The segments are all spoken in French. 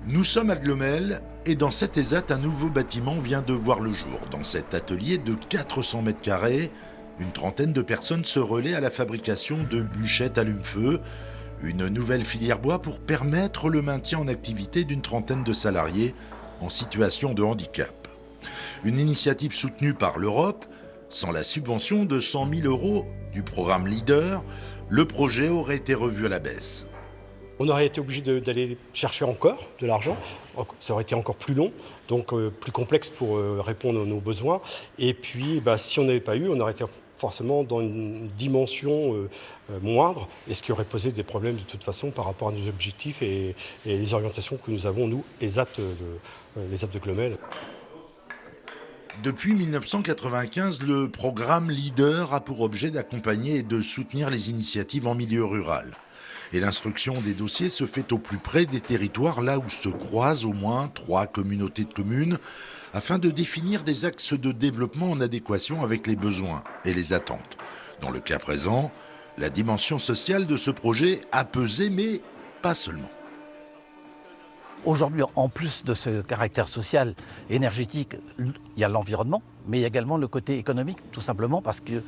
Nous sommes à Glomel et dans cet ESAT, un nouveau bâtiment vient de voir le jour. Dans cet atelier de 400 mètres carrés, une trentaine de personnes se relaient à la fabrication de bûchettes allume-feu, une nouvelle filière bois pour permettre le maintien en activité d'une trentaine de salariés en situation de handicap. Une initiative soutenue par l'Europe. Sans la subvention de 100 000 € du programme Leader, le projet aurait été revu à la baisse. On aurait été obligé d'aller chercher encore de l'argent, ça aurait été encore plus long, donc plus complexe pour répondre à nos besoins. Et puis si on n'avait pas eu, on aurait été forcément dans une dimension moindre, et ce qui aurait posé des problèmes de toute façon par rapport à nos objectifs et les orientations que nous avons, nous, ESAT de Glomel. Depuis 1995, le programme Leader a pour objet d'accompagner et de soutenir les initiatives en milieu rural. Et l'instruction des dossiers se fait au plus près des territoires, là où se croisent au moins 3 communautés de communes, afin de définir des axes de développement en adéquation avec les besoins et les attentes. Dans le cas présent, la dimension sociale de ce projet a pesé, mais pas seulement. Aujourd'hui, en plus de ce caractère social, énergétique, il y a l'environnement, mais il y a également le côté économique, tout simplement parce que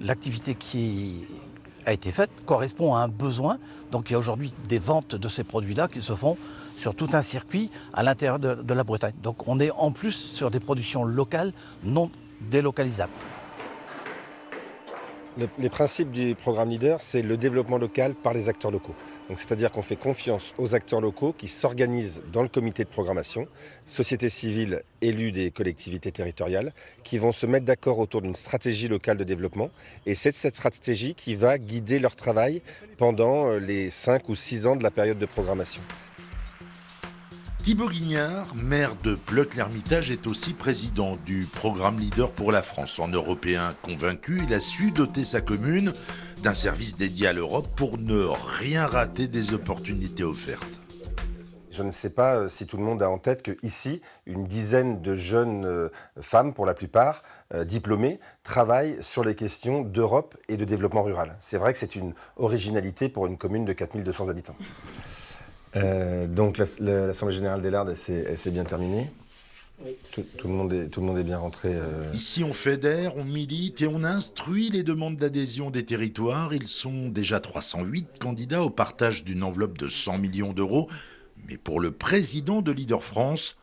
l'activité qui a été faite correspond à un besoin. Donc il y a aujourd'hui des ventes de ces produits-là qui se font sur tout un circuit à l'intérieur de la Bretagne. Donc on est en plus sur des productions locales non délocalisables. Les principes du programme Leader, c'est le développement local par les acteurs locaux. Donc, c'est-à-dire qu'on fait confiance aux acteurs locaux qui s'organisent dans le comité de programmation, société civile, élus des collectivités territoriales, qui vont se mettre d'accord autour d'une stratégie locale de développement. Et c'est cette stratégie qui va guider leur travail pendant les 5 ou 6 ans de la période de programmation. Thibaut Guignard, maire de Pleuc-l'Hermitage, est aussi président du programme Leader pour la France. En Européen convaincu, il a su doter sa commune d'un service dédié à l'Europe pour ne rien rater des opportunités offertes. Je ne sais pas si tout le monde a en tête qu'ici, une dizaine de jeunes femmes, pour la plupart, diplômées, travaillent sur les questions d'Europe et de développement rural. C'est vrai que c'est une originalité pour une commune de 4200 habitants. Donc l'Assemblée générale des Lardes, elle s'est bien terminée. Oui. Tout le monde est bien rentré. Ici, on fédère, on milite et on instruit les demandes d'adhésion des territoires. Ils sont déjà 308 candidats au partage d'une enveloppe de 100 millions d'euros. Mais pour le président de Leader France,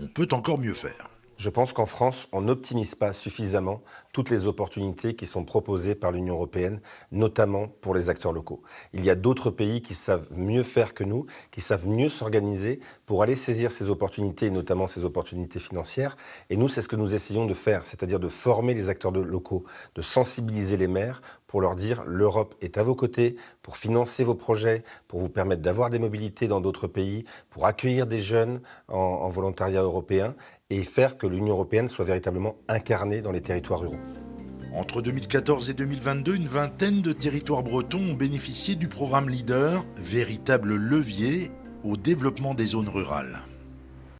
on peut encore mieux faire. Je pense qu'en France, on n'optimise pas suffisamment toutes les opportunités qui sont proposées par l'Union européenne, notamment pour les acteurs locaux. Il y a d'autres pays qui savent mieux faire que nous, qui savent mieux s'organiser pour aller saisir ces opportunités, et notamment ces opportunités financières. Et nous, c'est ce que nous essayons de faire, c'est-à-dire de former les acteurs locaux, de sensibiliser les maires pour leur dire l'Europe est à vos côtés pour financer vos projets, pour vous permettre d'avoir des mobilités dans d'autres pays, pour accueillir des jeunes en volontariat européen et faire que l'Union européenne soit véritablement incarnée dans les territoires ruraux. Entre 2014 et 2022, une vingtaine de territoires bretons ont bénéficié du programme Leader, véritable levier au développement des zones rurales.